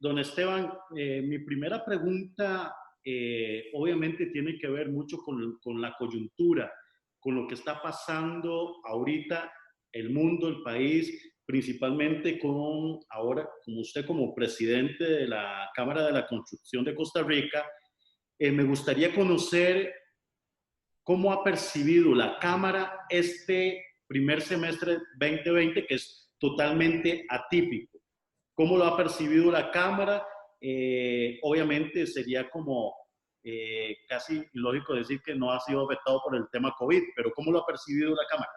Don Esteban, mi primera pregunta obviamente tiene que ver mucho con la coyuntura, con lo que está pasando ahorita el mundo, el país, principalmente con ahora, como usted como presidente de la Cámara de la Construcción de Costa Rica. Me gustaría conocer cómo ha percibido la Cámara este primer semestre 2020, que es totalmente atípico. ¿Cómo lo ha percibido la Cámara? Obviamente sería como casi ilógico decir que no ha sido afectado por el tema COVID, pero ¿cómo lo ha percibido la Cámara?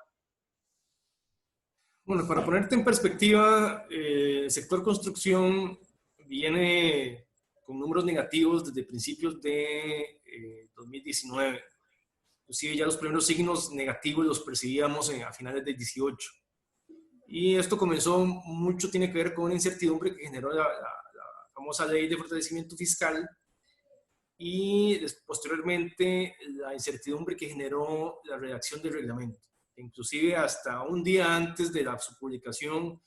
Bueno, para ponerte en perspectiva, el sector construcción viene con números negativos desde principios de 2019. Inclusive ya los primeros signos negativos los percibíamos a finales del 18. Y esto comenzó mucho, tiene que ver con una incertidumbre que generó la famosa ley de fortalecimiento fiscal y posteriormente la incertidumbre que generó la redacción del reglamento. Inclusive hasta un día antes de su publicación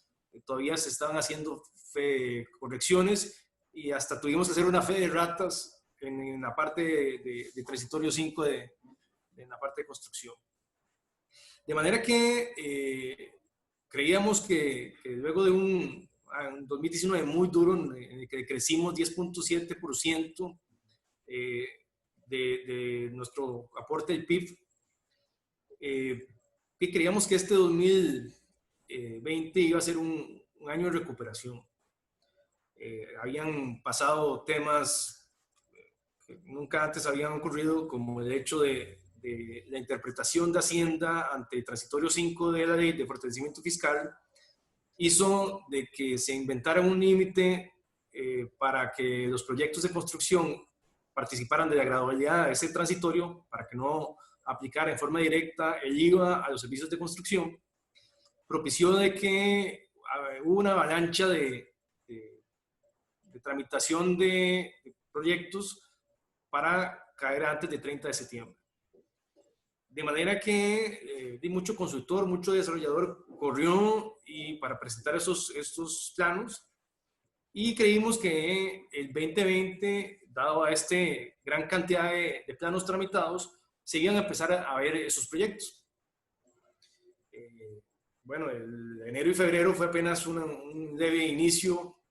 todavía se estaban haciendo correcciones y hasta tuvimos que hacer una fe de ratas en la parte de transitorio 5 en la parte de construcción. De manera que creíamos que luego de un 2019 muy duro, en el que crecimos 10.7% de nuestro aporte al PIB, que creíamos que este 2020 iba a ser un año de recuperación. Habían pasado temas que nunca antes habían ocurrido, como el hecho de la interpretación de Hacienda ante el transitorio 5 de la ley de fortalecimiento fiscal, hizo de que se inventara un límite para que los proyectos de construcción participaran de la gradualidad de ese transitorio, para que no aplicara en forma directa el IVA a los servicios de construcción, propició de que hubo una avalancha de tramitación de proyectos para caer antes del 30 de septiembre. De manera que mucho consultor, mucho desarrollador corrió para presentar estos planos, y creímos que el 2020, dado a esta gran cantidad de planos tramitados, se iban a empezar a ver esos proyectos. Bueno, el enero y febrero fue apenas un leve inicio,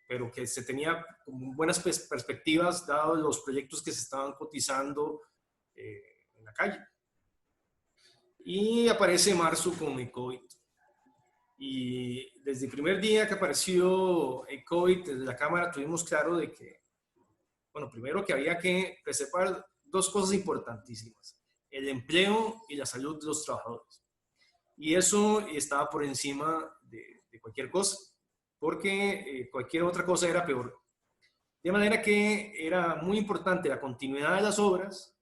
pero que se tenía como buenas perspectivas, dado los proyectos que se estaban cotizando en la calle. Y aparece marzo con el COVID. Y desde el primer día que apareció el COVID, desde la Cámara tuvimos claro de que, bueno, primero que había que preservar dos cosas importantísimas: el empleo y la salud de los trabajadores. Y eso estaba por encima de cualquier cosa, porque cualquier otra cosa era peor. De manera que era muy importante la continuidad de las obras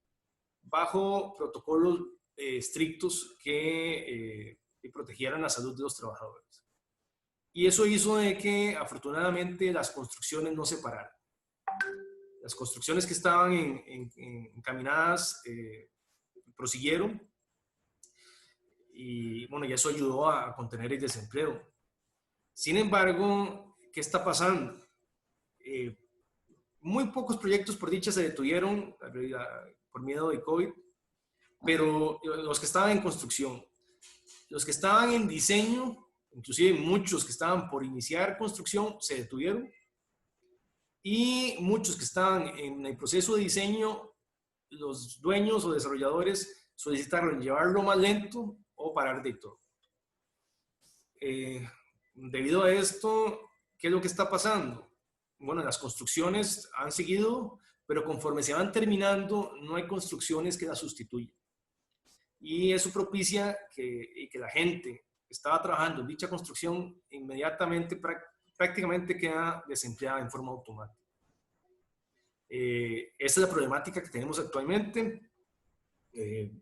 bajo protocolos estrictos que protegieran la salud de los trabajadores. Y eso hizo de que, afortunadamente, las construcciones no se pararan. Las construcciones que estaban encaminadas prosiguieron, y bueno, y eso ayudó a contener el desempleo. Sin embargo, ¿qué está pasando? Muy pocos proyectos, por dicha, se detuvieron por miedo de COVID, pero los que estaban en construcción, los que estaban en diseño, inclusive muchos que estaban por iniciar construcción, se detuvieron, y muchos que estaban en el proceso de diseño, los dueños o desarrolladores solicitaron llevarlo más lento o parar de todo. Debido a esto, ¿qué es lo que está pasando? Bueno, las construcciones han seguido, pero conforme se van terminando, no hay construcciones que las sustituyan. Y eso propicia que la gente que estaba trabajando en dicha construcción inmediatamente prácticamente queda desempleada en forma automática. Esa es la problemática que tenemos actualmente.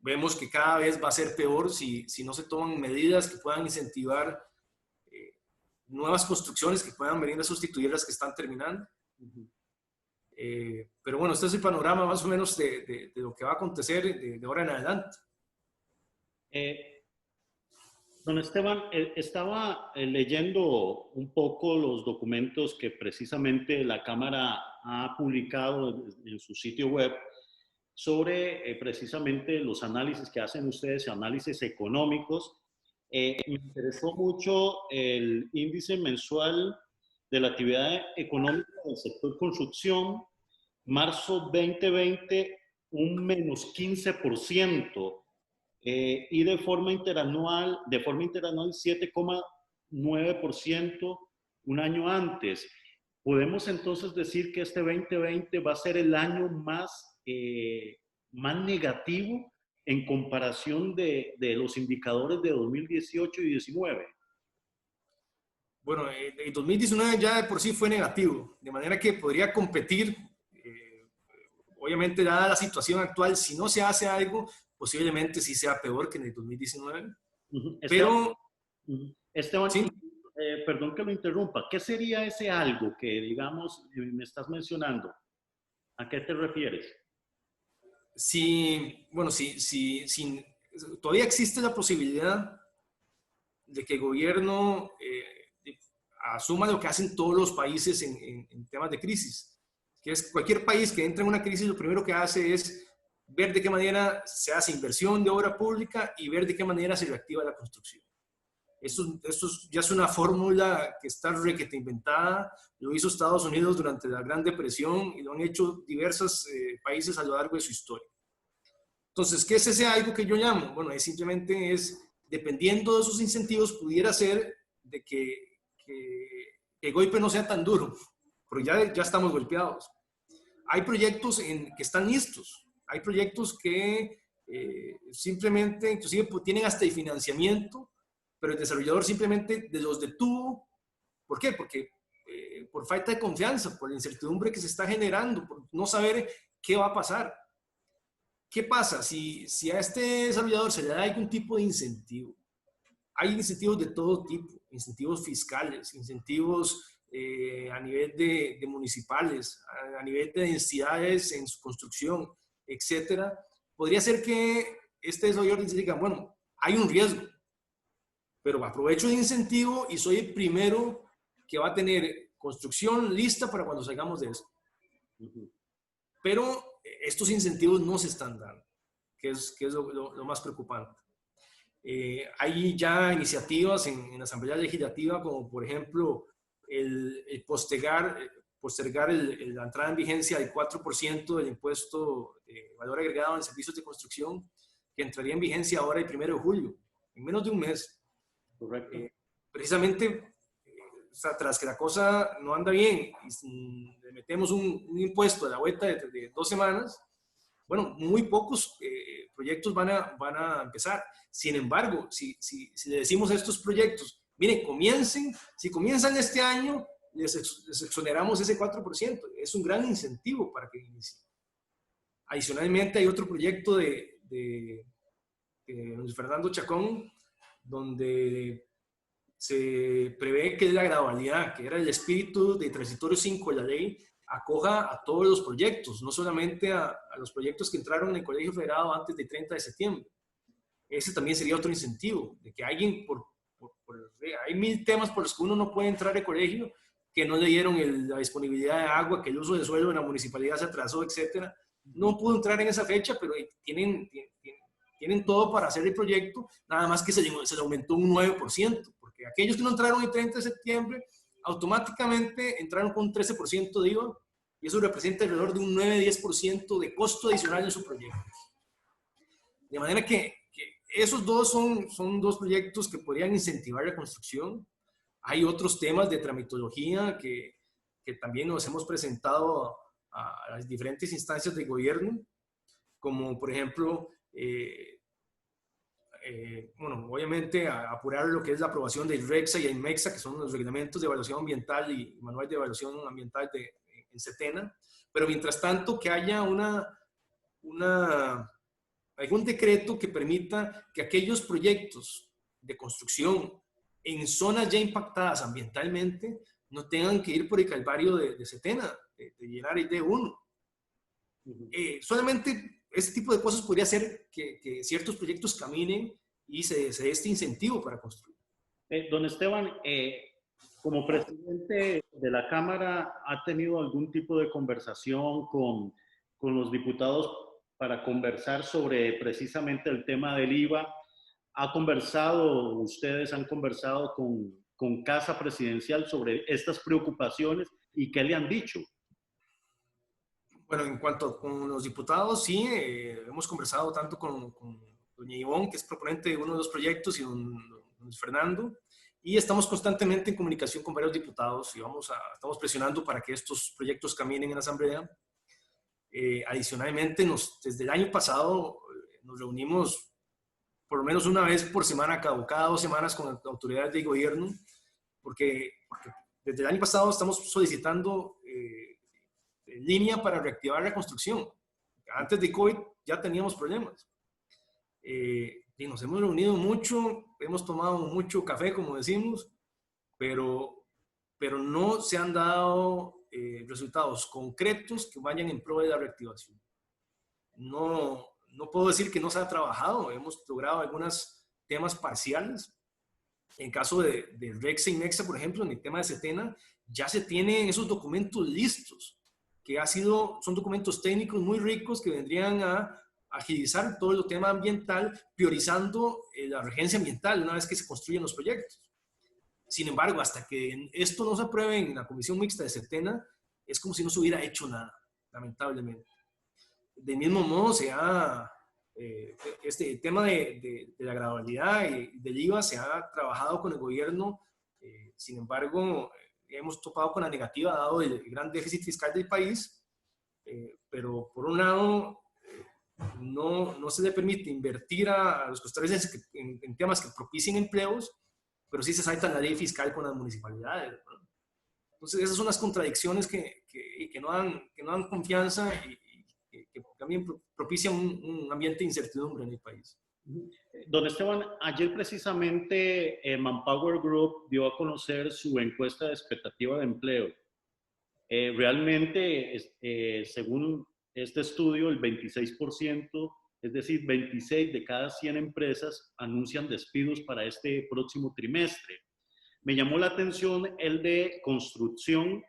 Vemos que cada vez va a ser peor si no se toman medidas que puedan incentivar nuevas construcciones que puedan venir a sustituir las que están terminando. Pero bueno, este es el panorama más o menos de lo que va a acontecer de ahora en adelante. Don Esteban, estaba leyendo un poco los documentos que precisamente la Cámara ha publicado en su sitio web sobre precisamente los análisis que hacen ustedes, análisis económicos. Me interesó mucho el índice mensual de la actividad económica del sector construcción, marzo 2020, un menos 15%. Y de forma interanual 7,9% un año antes. Podemos entonces decir que este 2020 va a ser el año más negativo en comparación de los indicadores de 2018 y 2019. Bueno, el 2019 ya de por sí fue negativo, de manera que podría competir, obviamente dada la situación actual, si no se hace algo, posiblemente sí sea peor que en el 2019. Pero, Esteban, sí, perdón que lo interrumpa, ¿qué sería ese algo que, digamos, me estás mencionando? ¿A qué te refieres? sí, bueno, todavía existe la posibilidad de que el gobierno asuma lo que hacen todos los países en temas de crisis, que es cualquier país que entra en una crisis, lo primero que hace es ver de qué manera se hace inversión de obra pública y ver de qué manera se reactiva la construcción. Esto ya es una fórmula que está requete inventada, lo hizo Estados Unidos durante la Gran Depresión y lo han hecho diversos países a lo largo de su historia. Entonces, ¿qué es ese algo que yo llamo? Bueno, simplemente es, dependiendo de esos incentivos, pudiera ser de que el golpe no sea tan duro, porque ya estamos golpeados. Hay proyectos que están listos, hay proyectos que simplemente, inclusive tienen hasta el financiamiento, pero el desarrollador simplemente los detuvo. ¿Por qué? Porque por falta de confianza, por la incertidumbre que se está generando, por no saber qué va a pasar. ¿Qué pasa? Si a este desarrollador se le da algún tipo de incentivo, hay incentivos de todo tipo, incentivos fiscales, incentivos a nivel de municipales, a nivel de densidades en su construcción, etcétera. Podría ser que este desarrollador diga, bueno, hay un riesgo, pero aprovecho el incentivo y soy el primero que va a tener construcción lista para cuando salgamos de esto. Pero estos incentivos no se están dando, que es lo más preocupante. Hay ya iniciativas en la Asamblea Legislativa, como por ejemplo el postergar la entrada en vigencia del 4% del impuesto de valor agregado en servicios de construcción, que entraría en vigencia ahora el 1 de julio, en menos de un mes. Correcto. Precisamente, tras que la cosa no anda bien y le metemos un impuesto a la vuelta de 2 semanas, bueno, muy pocos proyectos van a empezar. Sin embargo, si le decimos a estos proyectos, miren, si comienzan este año, les exoneramos ese 4%. Es un gran incentivo para que inicie. Adicionalmente, hay otro proyecto de Luis Fernando Chacón, donde se prevé que la gradualidad, que era el espíritu de transitorio 5 de la ley, acoja a todos los proyectos, no solamente a los proyectos que entraron en el Colegio Federado antes del 30 de septiembre. Ese también sería otro incentivo, de que alguien, hay 1000 temas por los que uno no puede entrar al colegio, que no le dieron la disponibilidad de agua, que el uso de suelo en la municipalidad se atrasó, etcétera. No pudo entrar en esa fecha, pero tienen todo para hacer el proyecto, nada más que se le aumentó un 9%, porque aquellos que no entraron el 30 de septiembre automáticamente entraron con un 13% de IVA, y eso representa alrededor de un 9-10% de costo adicional en su proyecto. De manera que esos dos son dos proyectos que podrían incentivar la construcción. Hay otros temas de tramitología que también nos hemos presentado a las diferentes instancias de gobierno, como por ejemplo, bueno, obviamente apurar lo que es la aprobación del REXA y el MEXA, que son los reglamentos de evaluación ambiental y manual de evaluación ambiental en SETENA, pero mientras tanto que haya algún decreto que permita que aquellos proyectos de construcción en zonas ya impactadas ambientalmente no tengan que ir por el calvario de SETENA, de llenar el D1. Solamente este tipo de cosas podría hacer que ciertos proyectos caminen y se dé este incentivo para construir. Don Esteban, como presidente de la Cámara, ¿ha tenido algún tipo de conversación con los diputados para conversar sobre precisamente el tema del IVA? ¿Ha conversado, ustedes han conversado con Casa Presidencial sobre estas preocupaciones y qué le han dicho? Bueno, en cuanto con los diputados, sí, hemos conversado tanto con doña Ivonne, que es proponente de uno de los proyectos, y don Fernando, y estamos constantemente en comunicación con varios diputados y estamos presionando para que estos proyectos caminen en la Asamblea. Adicionalmente, desde el año pasado nos reunimos por lo menos una vez por semana, cada 2 semanas, con autoridades de gobierno, porque desde el año pasado estamos solicitando línea para reactivar la construcción. Antes de COVID ya teníamos problemas. Y nos hemos reunido mucho, hemos tomado mucho café, como decimos, pero no se han dado resultados concretos que vayan en pro de la reactivación. No puedo decir que no se ha trabajado, hemos logrado algunos temas parciales. En caso de Rexa y Nexa, por ejemplo, en el tema de Setena, ya se tienen esos documentos listos, que son documentos técnicos muy ricos que vendrían a agilizar todo el tema ambiental, priorizando la urgencia ambiental una vez que se construyen los proyectos. Sin embargo, hasta que esto no se apruebe en la Comisión Mixta de Setena, es como si no se hubiera hecho nada, lamentablemente. Del mismo modo, este tema de la gradualidad y del IVA se ha trabajado con el gobierno. Sin embargo, hemos topado con la negativa dado el gran déficit fiscal del país, pero por un lado no se le permite invertir a los costarricenses en temas que propicien empleos, pero sí se salta la ley fiscal con las municipalidades, ¿no? Entonces esas son las contradicciones que no dan confianza y que también propician un ambiente de incertidumbre en el país. Don Esteban, ayer precisamente Manpower Group dio a conocer su encuesta de expectativa de empleo. Realmente, según este estudio, el 26%, es decir, 26 de cada 100 empresas anuncian despidos para este próximo trimestre. Me llamó la atención el de construcción,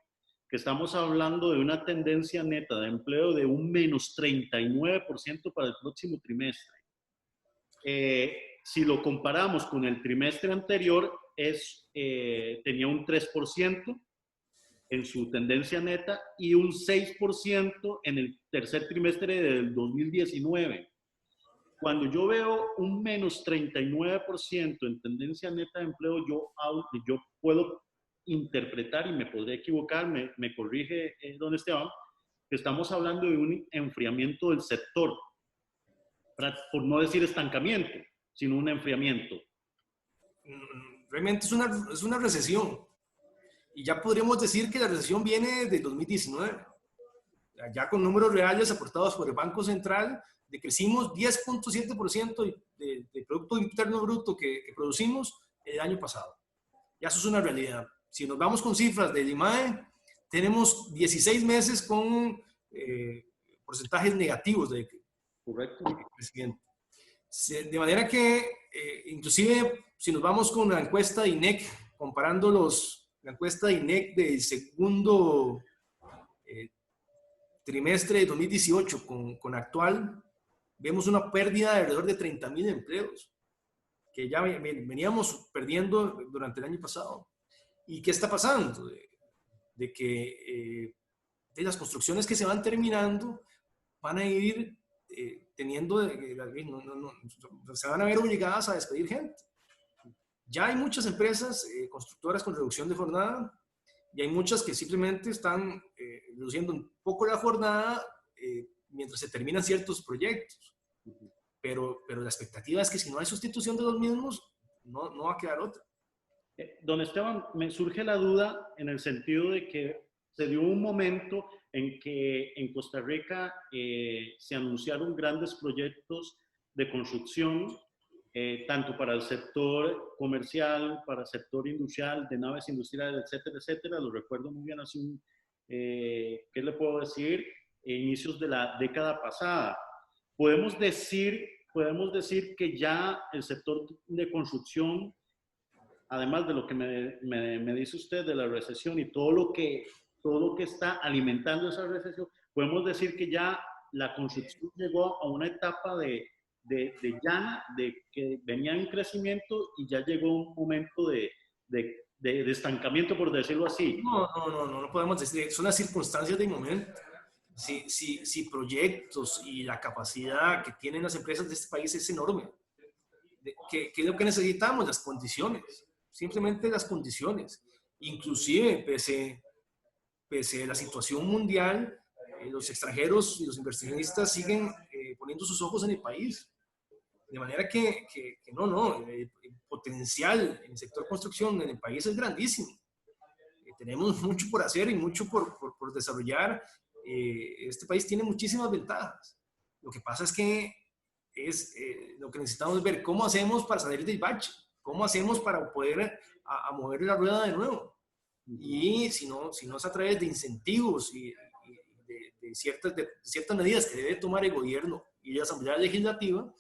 que estamos hablando de una tendencia neta de empleo de un menos 39% para el próximo trimestre. Si lo comparamos con el trimestre anterior, tenía un 3% en su tendencia neta y un 6% en el tercer trimestre del 2019. Cuando yo veo un menos 39% en tendencia neta de empleo, yo puedo interpretar, y me podré equivocar, me corrige don Esteban, que estamos hablando de un enfriamiento del sector, por no decir estancamiento, sino un enfriamiento. Realmente es una recesión. Y ya podríamos decir que la recesión viene de 2019. Ya con números reales aportados por el Banco Central, decrecimos 10.7% de Producto Interno Bruto que producimos el año pasado. Ya eso es una realidad. Si nos vamos con cifras del IMAE, tenemos 16 meses con porcentajes negativos de crecimiento. De manera que, inclusive, si nos vamos con la encuesta de INEC, comparando la encuesta de INEC del segundo trimestre de 2018 con actual, vemos una pérdida de alrededor de 30,000 empleos que ya veníamos perdiendo durante el año pasado. ¿Y qué está pasando? De que de las construcciones que se van terminando van a ir teniendo, se van a ver obligadas a despedir gente. Ya hay muchas empresas constructoras con reducción de jornada y hay muchas que simplemente están reduciendo un poco la jornada mientras se terminan ciertos proyectos. Pero la expectativa es que si no hay sustitución de los mismos, no va a quedar otra. Don Esteban, me surge la duda en el sentido de que se dio un momento en que en Costa Rica se anunciaron grandes proyectos de construcción, tanto para el sector comercial, para el sector industrial, de naves industriales, etcétera, etcétera. Lo recuerdo muy bien hace ¿qué le puedo decir? Inicios de la década pasada. Podemos decir podemos decir que ya el sector de construcción, además de lo que me dice usted de la recesión y todo lo que está alimentando esa recesión, podemos decir que ya la construcción llegó a una etapa llana, de que venía en crecimiento y ya llegó un momento de estancamiento, por decirlo así. No podemos decir, son las circunstancias del momento. Si proyectos y la capacidad que tienen las empresas de este país es enorme. ¿Qué es lo que necesitamos? Las condiciones, simplemente las condiciones. Inclusive, pese a la situación mundial, los extranjeros y los inversionistas siguen poniendo sus ojos en el país. De manera que el potencial en el sector construcción en el país es grandísimo. Tenemos mucho por hacer y mucho por desarrollar. Este país tiene muchísimas ventajas. Lo que pasa es que lo que necesitamos es ver cómo hacemos para salir del bache, cómo hacemos para poder a mover la rueda de nuevo. Y si no es a través de incentivos y de ciertas medidas que debe tomar el gobierno y la Asamblea Legislativa,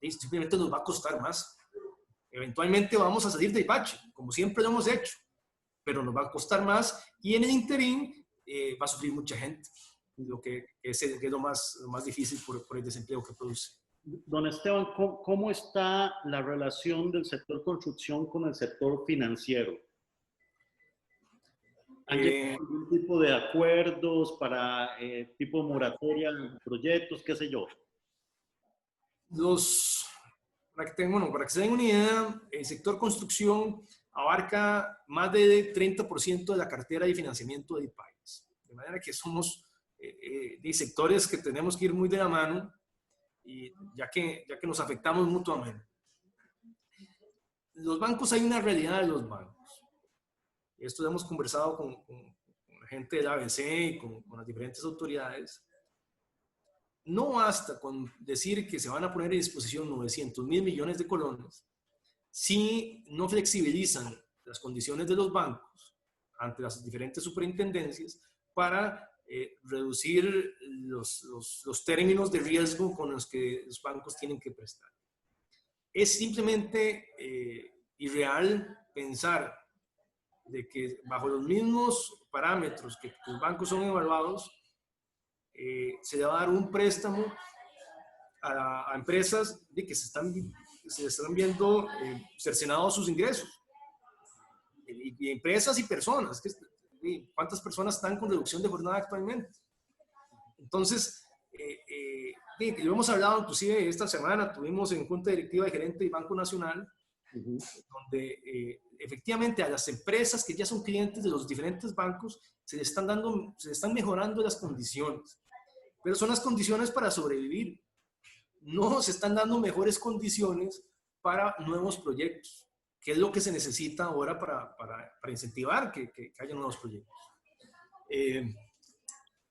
simplemente nos va a costar más. Eventualmente vamos a salir del bache, como siempre lo hemos hecho, pero nos va a costar más y en el interín va a sufrir mucha gente, lo que es lo más difícil por el desempleo que produce. Don Esteban, ¿cómo está la relación del sector construcción con el sector financiero? ¿Han llegado algún tipo de acuerdos para tipo moratoria en proyectos, qué sé yo? Para que se den una idea, el sector construcción abarca más del 30% de la cartera de financiamiento del país. De manera que somos de sectores que tenemos que ir muy de la mano, y ya que nos afectamos mutuamente. Los bancos, hay una realidad de los bancos. Esto hemos conversado con la gente del ABC y con las diferentes autoridades. No basta con decir que se van a poner a disposición 900.000 millones de colones si no flexibilizan las condiciones de los bancos ante las diferentes superintendencias para reducir los términos de riesgo con los que los bancos tienen que prestar. Es simplemente irreal pensar de que bajo los mismos parámetros que los bancos son evaluados, se le va a dar un préstamo a empresas de que se están viendo cercenados sus ingresos. Y empresas y personas. ¿Cuántas personas están con reducción de jornada actualmente? Entonces, lo hemos hablado inclusive esta semana, tuvimos en Junta Directiva de Gerente del Banco Nacional, donde efectivamente a las empresas que ya son clientes de los diferentes bancos se les están mejorando las condiciones, pero son las condiciones para sobrevivir. No se están dando mejores condiciones para nuevos proyectos, que es lo que se necesita ahora para incentivar que haya nuevos proyectos.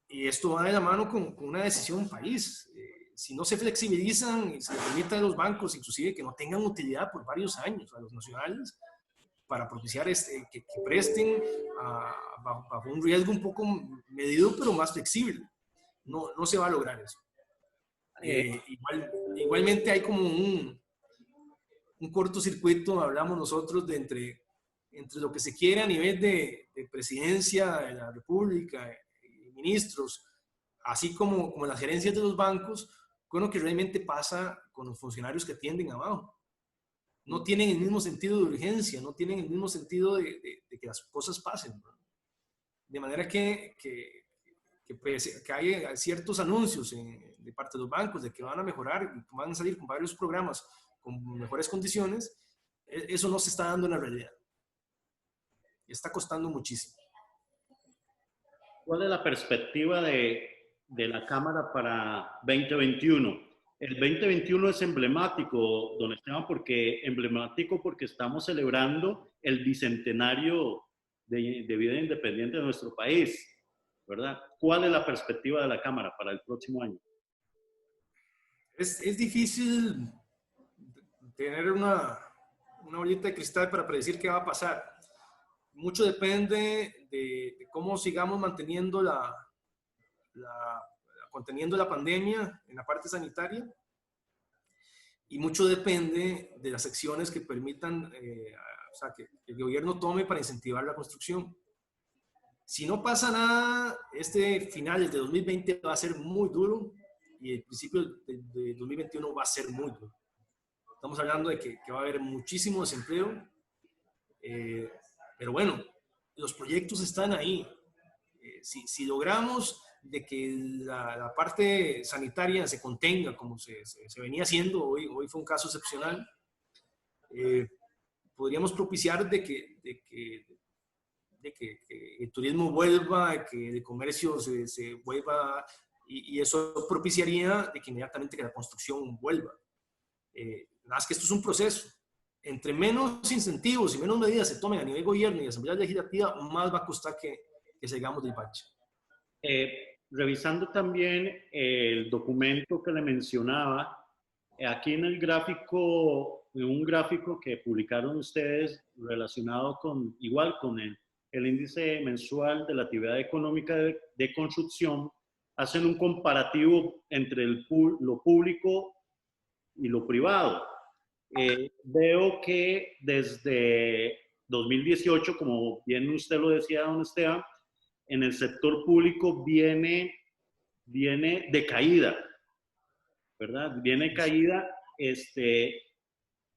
Y esto va de la mano con una decisión país. Si no se flexibilizan y se le permite a los bancos, inclusive que no tengan utilidad por varios años a los nacionales, para propiciar que presten bajo un riesgo un poco medido, pero más flexible. No se va a lograr eso. Igualmente hay como un cortocircuito, hablamos nosotros, de entre lo que se quiere a nivel de presidencia de la República, ministros, así como las gerencias de los bancos, con lo que realmente pasa con los funcionarios que atienden abajo. No tienen el mismo sentido de urgencia, no tienen el mismo sentido de que las cosas pasen, ¿no? De manera que hay ciertos anuncios de parte de los bancos de que van a mejorar, van a salir con varios programas con mejores condiciones, eso no se está dando en la realidad. Está costando muchísimo. ¿Cuál es la perspectiva de la Cámara para 2021? El 2021 es emblemático, don Esteban, porque estamos celebrando el bicentenario de vida independiente de nuestro país, ¿verdad? ¿Cuál es la perspectiva de la Cámara para el próximo año? Es difícil tener una bolita de cristal para predecir qué va a pasar. Mucho depende de cómo sigamos manteniendo conteniendo la pandemia en la parte sanitaria, y mucho depende de las acciones que permitan, o sea, que el gobierno tome para incentivar la construcción. Si no pasa nada, este final de 2020 va a ser muy duro y el principio de 2021 va a ser muy duro. Estamos hablando de que va a haber muchísimo desempleo, pero bueno, los proyectos están ahí. Si logramos de que la parte sanitaria se contenga como se venía haciendo, hoy fue un caso excepcional, podríamos propiciar de que el turismo vuelva, que el comercio se vuelva, y eso propiciaría de que inmediatamente que la construcción vuelva. Nada más que esto es un proceso. Entre menos incentivos y menos medidas se tomen a nivel gobierno y asamblea legislativa, más va a costar que salgamos del bache. Revisando también el documento que le mencionaba, aquí en el gráfico, en un gráfico que publicaron ustedes relacionado con, igual con el índice mensual de la actividad económica de construcción, hacen un comparativo entre lo público y lo privado. Veo que desde 2018, como bien usted lo decía, don Esteban, en el sector público viene de caída, ¿verdad? Viene caída,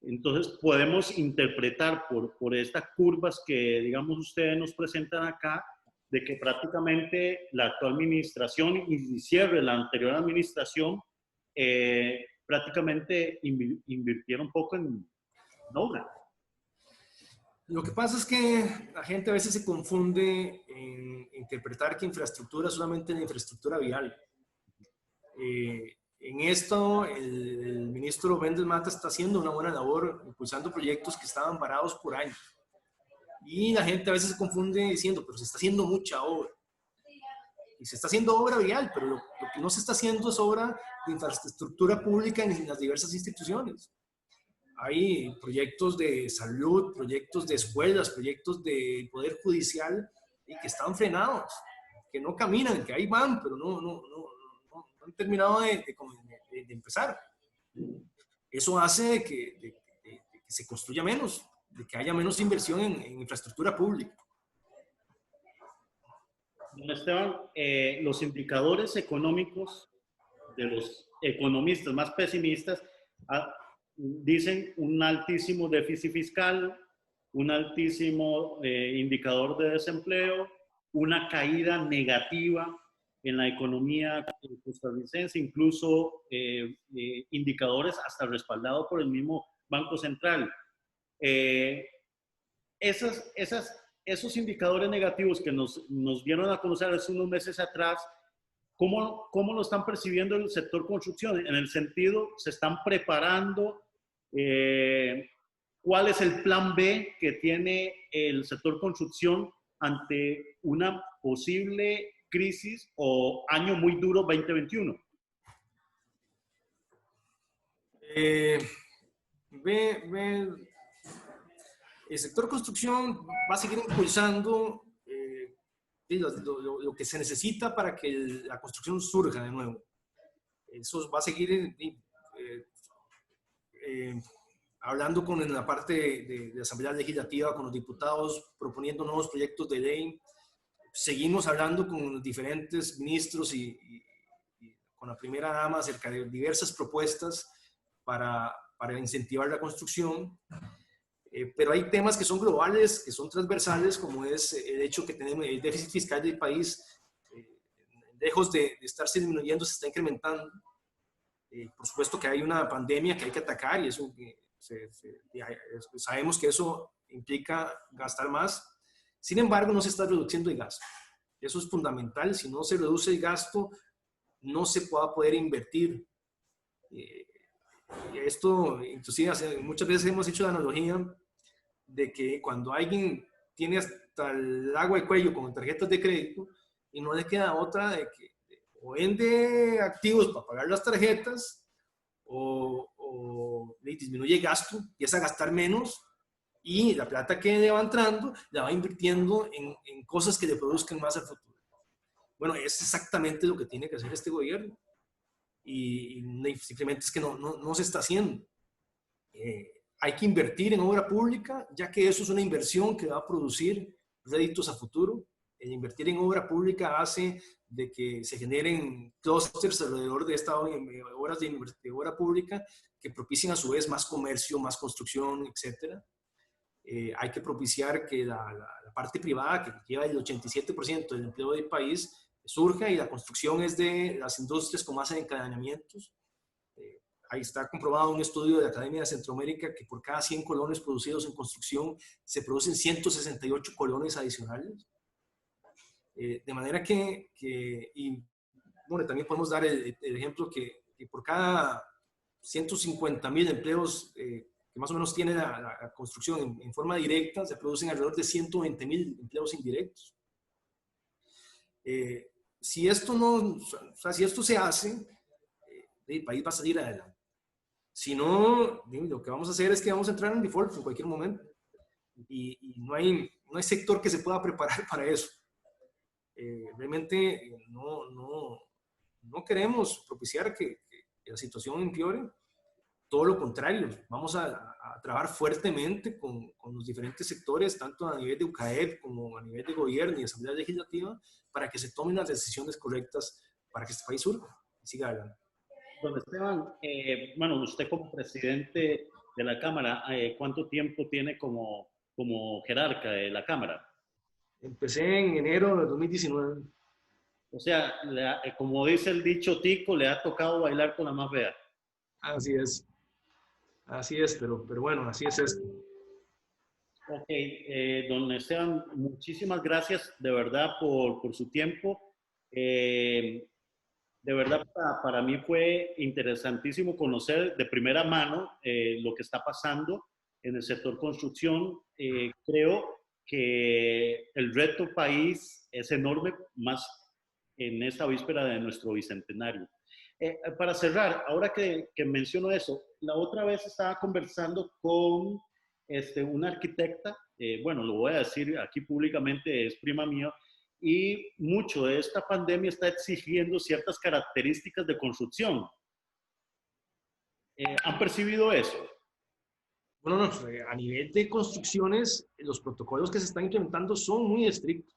entonces podemos interpretar por estas curvas que, digamos, ustedes nos presentan acá, de que prácticamente la actual administración y cierre la anterior administración prácticamente invirtieron poco en obra. Lo que pasa es que la gente a veces se confunde en interpretar que infraestructura es solamente la infraestructura vial. En esto, el ministro Méndez Mata está haciendo una buena labor impulsando proyectos que estaban varados por años. Y la gente a veces se confunde diciendo, pero se está haciendo mucha obra. Y se está haciendo obra vial, pero lo que no se está haciendo es obra de infraestructura pública en las diversas instituciones. Hay proyectos de salud, proyectos de escuelas, proyectos de poder judicial y que están frenados, que no caminan, que ahí van, pero no han terminado de empezar. Eso hace que se construya menos, de que haya menos inversión en infraestructura pública. Don Esteban, los indicadores económicos de los economistas más pesimistas dicen un altísimo déficit fiscal, un altísimo indicador de desempleo, una caída negativa en la economía costarricense, incluso indicadores hasta respaldados por el mismo Banco Central. Esos indicadores negativos que nos dieron a conocer hace unos meses atrás, ¿cómo lo están percibiendo el sector construcción? En el sentido, ¿se están preparando? ¿Cuál es el plan B que tiene el sector construcción ante una posible crisis o año muy duro 2021? El sector construcción va a seguir impulsando lo que se necesita para que la construcción surja de nuevo. Eso va a seguir hablando con la parte de Asamblea Legislativa, con los diputados, proponiendo nuevos proyectos de ley. Seguimos hablando con los diferentes ministros y con la primera dama acerca de diversas propuestas para incentivar la construcción. Pero hay temas que son globales, que son transversales, como es el hecho que tenemos el déficit fiscal del país, lejos de estarse disminuyendo, se está incrementando. Por supuesto que hay una pandemia que hay que atacar y eso, sabemos que eso implica gastar más. Sin embargo, no se está reduciendo el gasto. Eso es fundamental. Si no se reduce el gasto, no se va a poder invertir. Esto, inclusive, muchas veces hemos hecho la analogía de que cuando alguien tiene hasta el agua al cuello con tarjetas de crédito y no le queda otra de que o vende activos para pagar las tarjetas o disminuye el gasto, empieza a gastar menos y la plata que le va entrando la va invirtiendo en cosas que le produzcan más al futuro. Bueno, es exactamente lo que tiene que hacer este gobierno y simplemente es que no se está haciendo. Hay que invertir en obra pública, ya que eso es una inversión que va a producir réditos a futuro. El invertir en obra pública hace de que se generen clústeres alrededor de estas obras de obra pública que propicien a su vez más comercio, más construcción, etc. Hay que propiciar que la parte privada, que lleva el 87% del empleo del país, surja, y la construcción es de las industrias con más encadenamientos. Ahí está comprobado un estudio de la Academia de Centroamérica que por cada 100 colones producidos en construcción se producen 168 colones adicionales. De manera y bueno, también podemos dar el ejemplo que por cada 150,000 empleos que más o menos tiene la construcción en forma directa, se producen alrededor de 120,000 empleos indirectos. Si esto si esto se hace, el país va a salir adelante. Si no, lo que vamos a hacer es que vamos a entrar en default en cualquier momento. Y no hay sector que se pueda preparar para eso. Realmente no queremos propiciar que la situación empeore. Todo lo contrario, vamos a trabajar fuertemente con los diferentes sectores, tanto a nivel de UCAEP como a nivel de gobierno y Asamblea Legislativa, para que se tomen las decisiones correctas para que este país surja y siga adelante. Don Esteban, bueno, usted como presidente de la Cámara, ¿cuánto tiempo tiene como jerarca de la Cámara? Empecé en enero de 2019. O sea, como dice el dicho tico, le ha tocado bailar con la más fea. Así es, pero bueno, así es esto. Ok, don Esteban, muchísimas gracias de verdad por su tiempo. De verdad, para mí fue interesantísimo conocer de primera mano lo que está pasando en el sector construcción. Creo que el reto país es enorme, más en esta víspera de nuestro bicentenario. Para cerrar, ahora que menciono eso, la otra vez estaba conversando con una arquitecta, bueno, lo voy a decir aquí públicamente, es prima mía, y mucho de esta pandemia está exigiendo ciertas características de construcción. ¿Han percibido eso? Bueno, a nivel de construcciones, los protocolos que se están implementando son muy estrictos.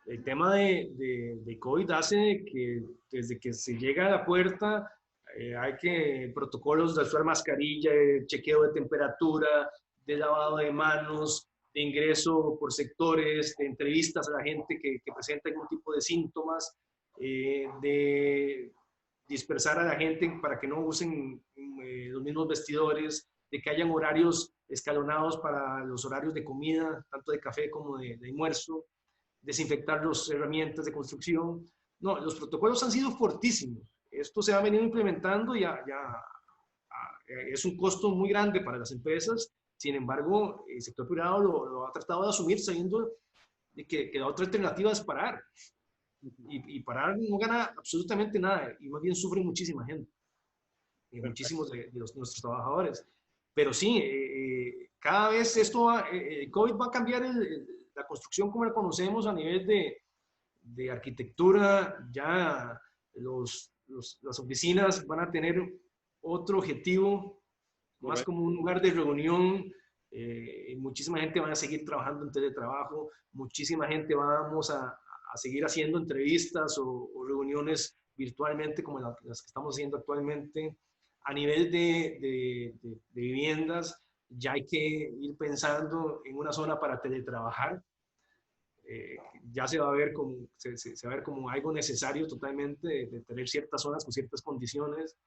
El tema de COVID hace que desde que se llega a la puerta hay protocolos de usar mascarilla, de chequeo de temperatura, de lavado de manos, de ingreso por sectores, de entrevistas a la gente que presenta algún tipo de síntomas, de dispersar a la gente para que no usen los mismos vestidores, de que hayan horarios escalonados para los horarios de comida, tanto de café como de almuerzo, desinfectar las herramientas de construcción. No, los protocolos han sido fortísimos. Esto se ha venido implementando y es un costo muy grande para las empresas. Sin embargo, el sector privado lo ha tratado de asumir sabiendo de que la otra alternativa es parar. Y parar no gana absolutamente nada y más bien sufre muchísima gente. Y muchísimos de nuestros trabajadores. Pero sí, cada vez el COVID va a cambiar la construcción como la conocemos a nivel de arquitectura. Ya las oficinas van a tener otro objetivo, más como un lugar de reunión. Muchísima gente va a seguir trabajando en teletrabajo, muchísima gente vamos a seguir haciendo entrevistas o reuniones virtualmente como las que estamos haciendo actualmente. A nivel de viviendas, ya hay que ir pensando en una zona para teletrabajar. Ya se va a ver como algo necesario totalmente de tener ciertas zonas con ciertas condiciones.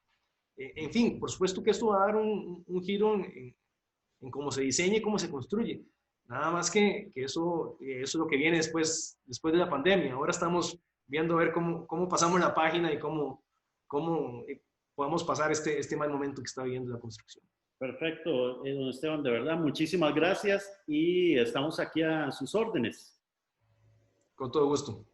En fin, por supuesto que esto va a dar un giro en cómo se diseña y cómo se construye. Nada más que eso es lo que viene después de la pandemia. Ahora estamos viendo a ver cómo pasamos la página y cómo podamos pasar este mal momento que está viviendo la construcción. Perfecto, don Esteban, de verdad, muchísimas gracias y estamos aquí a sus órdenes. Con todo gusto.